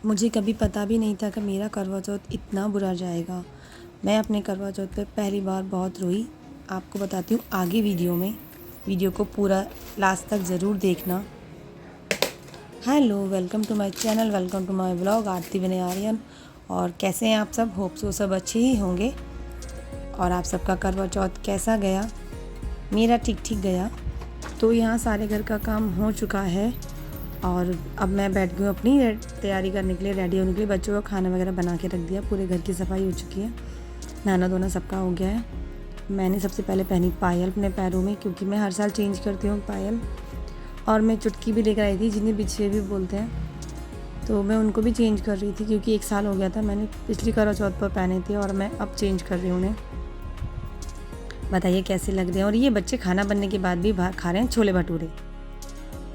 मुझे कभी पता भी नहीं था कि मेरा करवा चौथ इतना बुरा जाएगा। मैं अपने करवा चौथ पे पहली बार बहुत रोई। आपको बताती हूँ आगे वीडियो को पूरा लास्ट तक ज़रूर देखना। Hello, welcome to my channel, welcome to my vlog Aarti Vinay Aryan. और कैसे हैं आप सब? होप सो सब अच्छे ही होंगे। और आप सबका करवा चौथ कैसा गया? मेरा ठीक ठीक गया। तो यहाँ सारे घर का काम हो चुका है और अब मैं बैठ गई हूँ अपनी तैयारी करने के लिए, रेडी होने के लिए। बच्चों को खाना वगैरह बना के रख दिया, पूरे घर की सफाई हो चुकी है, नहाना धोना सबका हो गया है। मैंने सबसे पहले पहनी पायल अपने पैरों में, क्योंकि मैं हर साल चेंज करती हूँ पायल। और मैं चुटकी भी लेकर आई थी, जिन्हें बिछुए भी बोलते हैं, तो मैं उनको भी चेंज कर रही थी, क्योंकि 1 साल हो गया था, मैंने पिछली करवा चौथ पर पहने थे और मैं अब चेंज कर रही हूँ उन्हें। बताइए कैसे लग रहे हैं। और ये बच्चे खाना बनने के बाद भी बाहर खा रहे हैं छोले भटूरे।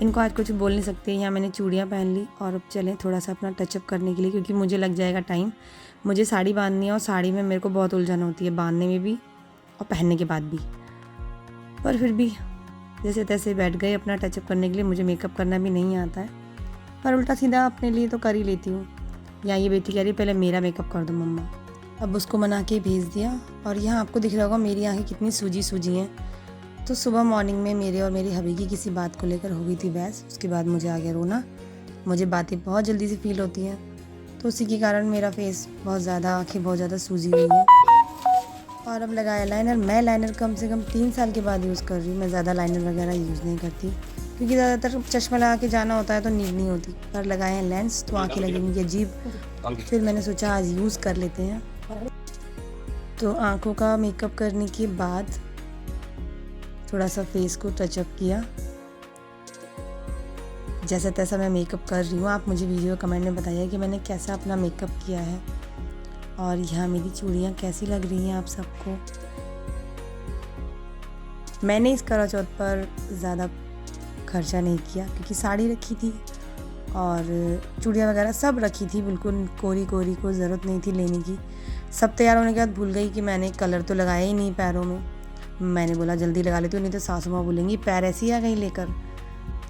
इनको आज कुछ बोल नहीं सकते। यहाँ मैंने चूड़ियाँ पहन ली और अब चलें थोड़ा सा अपना टचअप करने के लिए, क्योंकि मुझे लग जाएगा टाइम। मुझे साड़ी बांधनी है और साड़ी में मेरे को बहुत उलझन होती है, बांधने में भी और पहनने के बाद भी। पर फिर भी जैसे तैसे बैठ गए अपना टचअप करने के लिए। मुझे मेकअप करना भी नहीं आता है, पर उल्टा सीधा अपने लिए तो कर ही लेती हूँ। यहाँ ये बेटी कह रही पहले मेरा मेकअप कर दो मम्मा। अब उसको मना के भेज दिया। और यहाँ आपको दिख रहा होगा मेरी आँखें कितनी सूजी हैं। तो सुबह मॉर्निंग में मेरे और मेरी हबी की किसी बात को लेकर हो गई थी बहस। उसके बाद मुझे आ गया रोना। मुझे बातें बहुत जल्दी से फील होती हैं, तो उसी के कारण मेरा फेस बहुत ज़्यादा, आँखें बहुत ज़्यादा सूजी हुई हैं। और अब लगाया लाइनर। मैं लाइनर कम से कम 3 साल के बाद यूज़ कर रही हूँ। मैं ज़्यादा लाइनर वगैरह यूज़ नहीं करती, क्योंकि ज़्यादातर चश्मा लगा के जाना होता है तो नींद नहीं होती। पर लगाए हैं लेंस तो आँखें लगेंगी अजीब। फिर मैंने सोचा आज यूज़ कर लेते हैं। तो आँखों का मेकअप करने के बाद थोड़ा सा फेस को टचअप किया। जैसा तैसा मैं मेकअप कर रही हूँ। आप मुझे वीडियो कमेंट में बताइए कि मैंने कैसा अपना मेकअप किया है। और यहाँ मेरी चूड़ियाँ कैसी लग रही हैं आप सबको? मैंने इस करवा चौथ पर ज़्यादा खर्चा नहीं किया, क्योंकि साड़ी रखी थी और चूड़ियाँ वगैरह सब रखी थी। बिल्कुल कोरी को ज़रूरत नहीं थी लेने की। सब तैयार होने के बाद भूल गई कि मैंने कलर तो लगाया ही नहीं पैरों में। मैंने बोला जल्दी लगा लेती हूँ, नहीं तो सासू माँ बोलेंगी पैर ऐसी आ गई लेकर।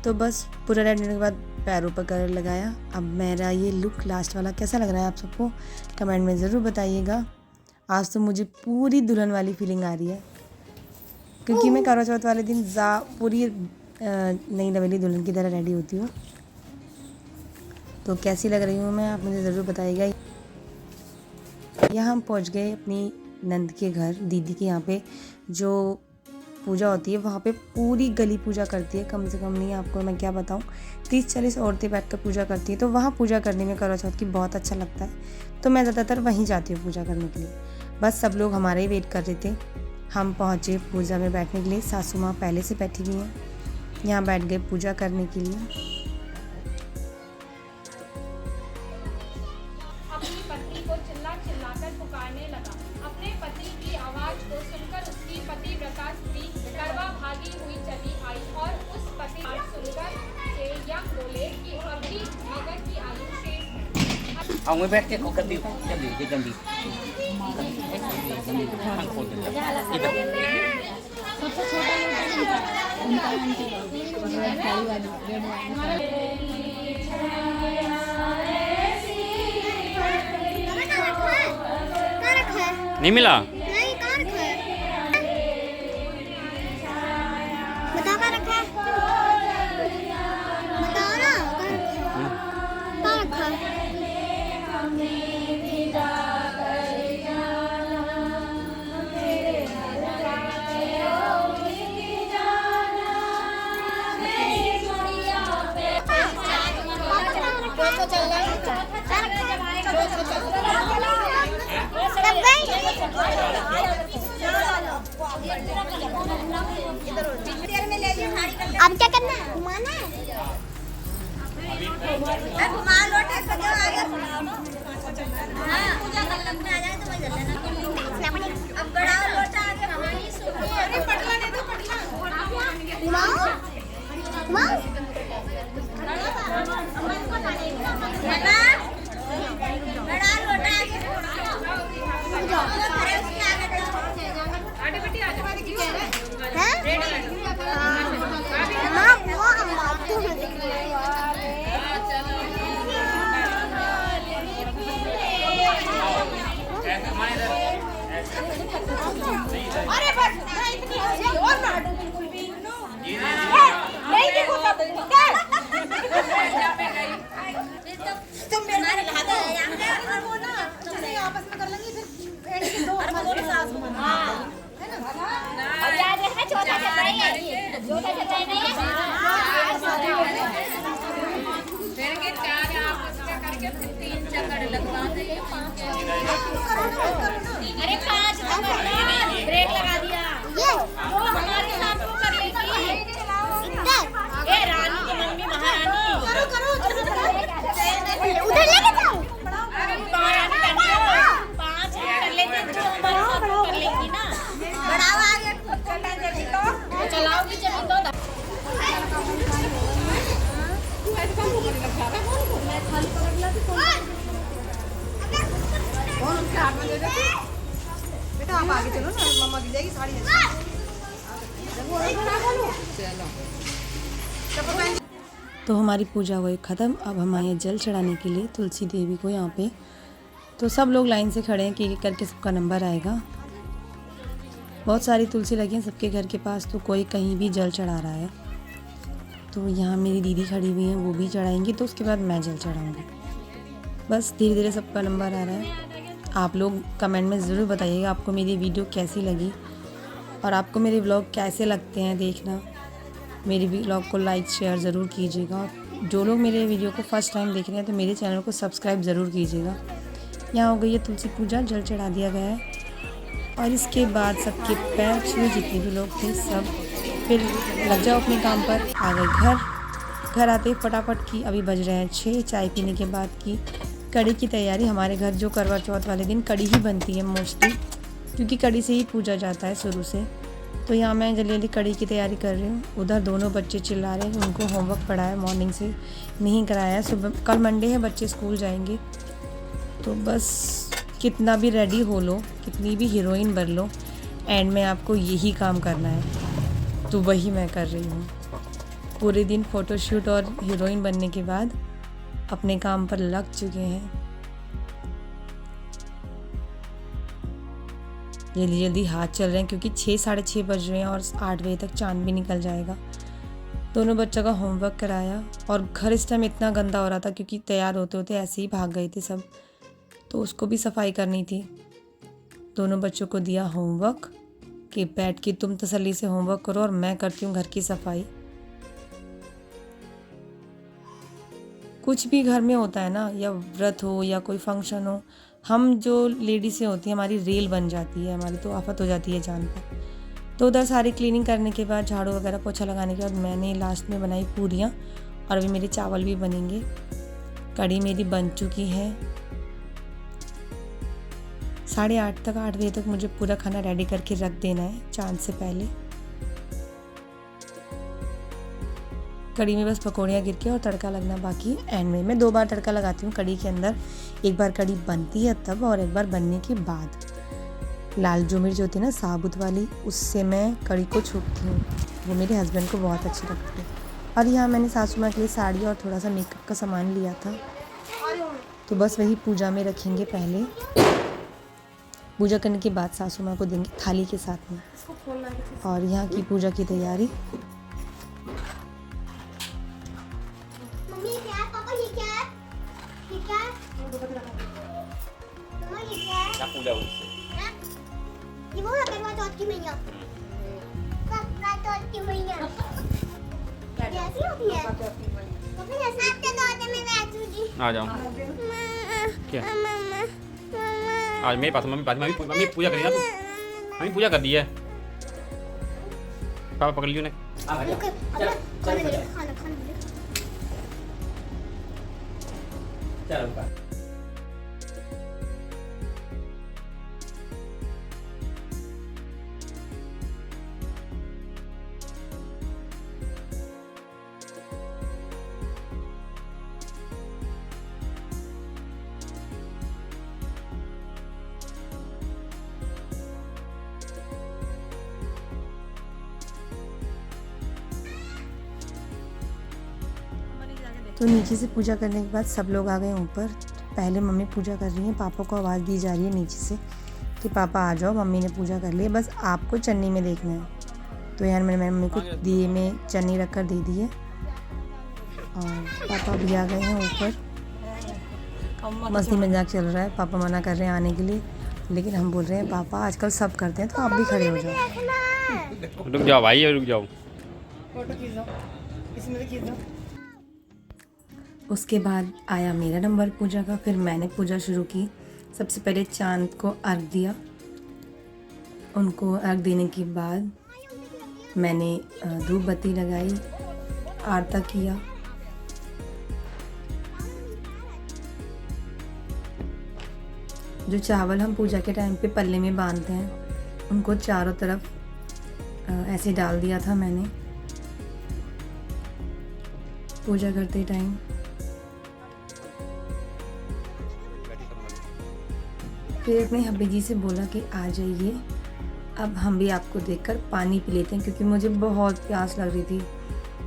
तो बस पूरा रेडी होने के बाद पैरों पर कलर लगाया। अब मेरा ये लुक लास्ट वाला कैसा लग रहा है आप सबको कमेंट में ज़रूर बताइएगा। आज तो मुझे पूरी दुल्हन वाली फीलिंग आ रही है, क्योंकि मैं करवा चौथ वाले दिन पूरी नई नवेली दुल्हन की तरह रेडी होती हूँ। तो कैसी लग रही हूँ मैं, आप मुझे ज़रूर बताइएगा। यहाँ हम पहुँच गए अपनी नंद के घर, दीदी के यहाँ पे जो पूजा होती है वहाँ पे पूरी गली पूजा करती है। कम से कम नहीं, आपको मैं क्या बताऊँ, 30-40 औरतें बैठकर पूजा करती हैं। तो वहाँ पूजा करने में करवा चौथ की बहुत अच्छा लगता है। तो मैं ज़्यादातर वहीं जाती हूँ पूजा करने के लिए। बस सब लोग हमारे ही वेट कर रहे थे। हम पहुँचे पूजा में बैठने के लिए। सासू माँ पहले से बैठी हुई हैं, यहाँ बैठ गए पूजा करने के लिए। अपनी पत्नी को चिल्लाकर पुकारने लगा। अपने पति की आवाज को सुनकर उसकी पतिव्रता स्त्री करवा भागी हुई चली आई और उस पति सुनकर से यह बोले कि अभी मगर की आयु शेष है। ông mới vét cái có cân đi cái cân đi hàng khôn नहीं मिला। नहीं, कहाँ रखा है? बताओ कहाँ रखा है? बताओ ना कहाँ रखा है? अब क्या करना है? घुमाना है? घुमा लोटे सके आगे। हाँ, पूजा कर लगना आ जाए तो वही कर लेना। अब बड़ा लोटा आगे हमारी सुनो। अरे पटला दे दो, पटला। घुमाओ, घुमाओ। बड़ा लोटा आगे। अरे बस ना इतनी हंसी और ना हटो बिल्कुल भी नहीं देखो तब तुम मेरे को लगा दो वो ना तुमसे आपस में कर लेंगे फिर एंड के दो हमारे सास में हां है ना और याद है छोटा चल रही है छोटा चल रही नहीं है फिर के 4 आपस में करके फिर 3 चक्कर लगवा देंगे 5 अरे 5 ब्रेक लगा दिया ये वो हमारे साथ वो कर लेगी ए रानी की मम्मी महारानी करो करो उधर लेके जाओ महारानी पांच कर लेते जो हमारे साथ वो कर लेगी ना बढ़ाओ आगे चलाओगी जब तो बेटा आप आगे चलो ना, मम्मा गिर जाएगी साड़ी। तो हमारी पूजा हुई ख़त्म। अब हम आए जल चढ़ाने के लिए तुलसी देवी को यहाँ पे। तो सब लोग लाइन से खड़े हैं कि एक करके सबका नंबर आएगा। बहुत सारी तुलसी लगी हैं सबके घर के पास, तो कोई कहीं भी जल चढ़ा रहा है। तो यहाँ मेरी दीदी खड़ी हुई हैं, वो भी चढ़ाएंगी, तो उसके बाद मैं जल चढ़ाऊँगी। बस धीरे धीरे सबका नंबर आ रहा है। आप लोग कमेंट में ज़रूर बताइएगा आपको मेरी वीडियो कैसी लगी और आपको मेरे व्लॉग कैसे लगते हैं देखना। मेरे व्लॉग को लाइक शेयर ज़रूर कीजिएगा। और जो लोग मेरे वीडियो को फर्स्ट टाइम देख रहे हैं तो मेरे चैनल को सब्सक्राइब ज़रूर कीजिएगा। यहाँ हो गई है तुलसी पूजा, जल चढ़ा दिया गया है और इसके बाद सबके पैर छुए जितने भी लोग थे सब फिर लग जाओ अपने काम पर। आ गए घर आते फटाफट की अभी बज रहे हैं 6। चाय पीने के बाद की कड़ी की तैयारी। हमारे घर जो करवा चौथ वाले दिन कड़ी ही बनती है मोस्टली, क्योंकि कड़ी से ही पूजा जाता है शुरू से। तो यहाँ मैं जल्दी जल्दी कड़ी की तैयारी कर रही हूँ। उधर दोनों बच्चे चिल्ला रहे हैं, उनको होमवर्क पढ़ा है, मॉर्निंग से नहीं कराया है। सुबह कल मंडे है, बच्चे स्कूल जाएंगे। तो बस कितना भी रेडी हो लो, कितनी भी हीरोइन बन लो, एंड में आपको यही काम करना है। तो वही मैं कर रही हूँ। पूरे दिन फ़ोटोशूट और हीरोइन बनने के बाद अपने काम पर लग चुके हैं। जल्दी जल्दी हाथ चल रहे हैं क्योंकि 6 साढ़े 6 बज रहे हैं और 8 बजे तक चांद भी निकल जाएगा। दोनों बच्चों का होमवर्क कराया और घर इस टाइम इतना गंदा हो रहा था क्योंकि तैयार होते होते ऐसे ही भाग गए थे सब, तो उसको भी सफाई करनी थी। दोनों बच्चों को दिया होमवर्क कि बैठ के तुम तसल्ली से होमवर्क करो और मैं करती हूँ घर की सफाई। कुछ भी घर में होता है ना, या व्रत हो या कोई फंक्शन हो, हम जो लेडीज़ें होती हैं हमारी रेल बन जाती है, हमारी तो आफत हो जाती है जान पर। तो उधर सारी क्लीनिंग करने के बाद, झाड़ू वगैरह पोछा लगाने के बाद मैंने लास्ट में बनाई पूरियाँ और अभी मेरे चावल भी बनेंगे। कड़ी मेरी बन चुकी है। 8:30 तक 8 बजे तक मुझे पूरा खाना रेडी करके रख देना है चांद से पहले। कड़ी में बस पकौड़ियाँ गिर के और तड़का लगना बाकी एंड में। मैं 2 बार तड़का लगाती हूँ कड़ी के अंदर, एक बार कड़ी बनती है तब और एक बार बनने के बाद। लाल जो मिर्च होती है ना साबुत वाली, उससे मैं कड़ी को छूटती हूँ, वो मेरे हस्बैंड को बहुत अच्छी लगती है। और यहाँ मैंने सासू माँ के लिए साड़ी और थोड़ा सा मेकअप का सामान लिया था, तो बस वही पूजा में रखेंगे। पहले पूजा करने के बाद सासू माँ को देंगे थाली के साथ में। और यहाँ की पूजा की तैयारी। मम्मी क्या है? पापा ये क्या है? ये क्या है? मम्मा ये क्या है? क्या पूजा उससे? हाँ? ये वो है करवा चौथ की मैया। करवा चौथ की मैया। कैसी होती है? पापा जैसे आपके दादा में बैठू जी। आ जाओ। क्या? मम्मा आज मेरे पास मम्मी पूजा करी ना तू। मम्मी पूजा कर दी है। पापा पकड़ लियो ने। खाना दे खाना दे। चलो तो नीचे से पूजा करने के बाद सब लोग आ गए ऊपर। पहले मम्मी पूजा कर रही हैं, पापा को आवाज़ दी जा रही है नीचे से कि पापा आ जाओ, मम्मी ने पूजा कर ली है, बस आपको चन्नी में देखना है। तो यार मैंने मम्मी को दिए में चन्नी रख कर दे दी है और पापा भी आ गए हैं ऊपर। मस्ती मजाक चल रहा है, पापा मना कर रहे हैं आने के लिए, लेकिन हम बोल रहे हैं पापा आजकल सब करते हैं तो आप भी खड़े हो जाओ। रुक जाओ भाई, रुक जाओ। उसके बाद आया मेरा नंबर पूजा का। फिर मैंने पूजा शुरू की। सबसे पहले चांद को अर्घ दिया। उनको अर्घ देने के बाद मैंने धूप बत्ती लगाई, आरता किया। जो चावल हम पूजा के टाइम पे पल्ले में बांधते हैं उनको चारों तरफ ऐसे डाल दिया था मैंने पूजा करते टाइम। फिर अपने हब्बी जी से बोला कि आ जाइए, अब हम भी आपको देखकर पानी पी लेते हैं, क्योंकि मुझे बहुत प्यास लग रही थी।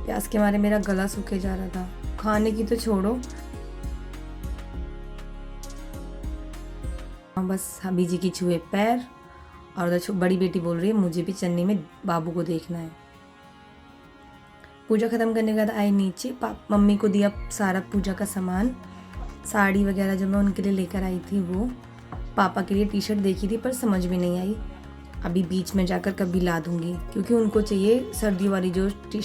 प्यास के मारे मेरा गला सूखे जा रहा था। खाने की तो छोड़ो, बस हब्बी जी की छुए पैर। और उधर बड़ी बेटी बोल रही है मुझे भी चन्नी में बाबू को देखना है। पूजा ख़त्म करने के बाद आई नीचे, मम्मी को दिया सारा पूजा का सामान, साड़ी वगैरह जो मैं उनके लिए लेकर आई थी वो। पापा के लिए टी शर्ट देखी थी पर समझ में नहीं आई, अभी बीच में जाकर कभी ला दूँगी, क्योंकि उनको चाहिए सर्दियों वाली जो टी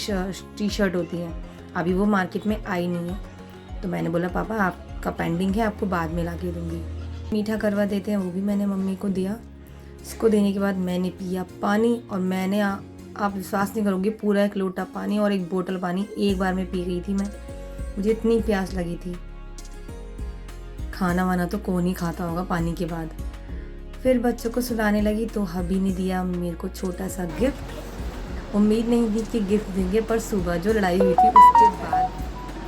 शर्ट होती है, अभी वो मार्केट में आई नहीं है। तो मैंने बोला पापा आपका पेंडिंग है, आपको बाद में ला के दूँगी। मीठा करवा देते हैं, वो भी मैंने मम्मी को दिया। इसको देने के बाद मैंने पिया पानी, और मैंने आप विश्वास नहीं करोगे पूरा 1 लोटा पानी और 1 बोतल पानी एक बार में पी गई थी मैं। मुझे इतनी प्यास लगी थी। खाना वाना तो कौन ही खाता होगा पानी के बाद। फिर बच्चों को सुलाने लगी तो हबी ने दिया मेरे को छोटा सा गिफ्ट। उम्मीद नहीं थी कि गिफ्ट देंगे, पर सुबह जो लड़ाई हुई थी उसके बाद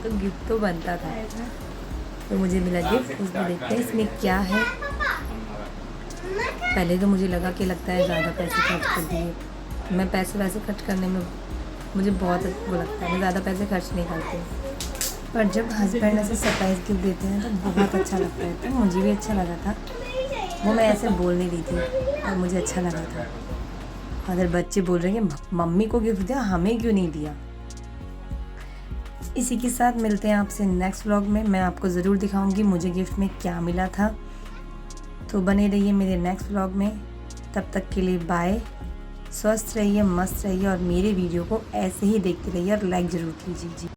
तो गिफ्ट तो बनता था। तो मुझे मिला गिफ्ट, उसमें देखते हैं इसमें क्या है। पहले तो मुझे लगा कि लगता है ज़्यादा पैसे खर्च कर दिए। मैं पैसे वैसे खर्च करने में मुझे बहुत वो लगता है, मैं ज़्यादा पैसे खर्च नहीं करती, पर जब हस्बैंड ऐसे सरप्राइज़ गिफ्ट देते हैं तो बहुत अच्छा लगता है। तो मुझे भी अच्छा लगा था, वो मैं ऐसे बोल नहीं रही थी और मुझे अच्छा लगा था। अगर बच्चे बोल रहे हैं कि मम्मी को गिफ्ट दिया, हमें क्यों नहीं दिया। इसी के साथ मिलते हैं आपसे नेक्स्ट व्लॉग में। मैं आपको ज़रूर दिखाऊंगी मुझे गिफ्ट में क्या मिला था। तो बने रहिए मेरे नेक्स्ट व्लॉग में। तब तक के लिए बाय। स्वस्थ रहिए, मस्त रहिए और मेरे वीडियो को ऐसे ही देखते रहिए और लाइक ज़रूर कीजिए।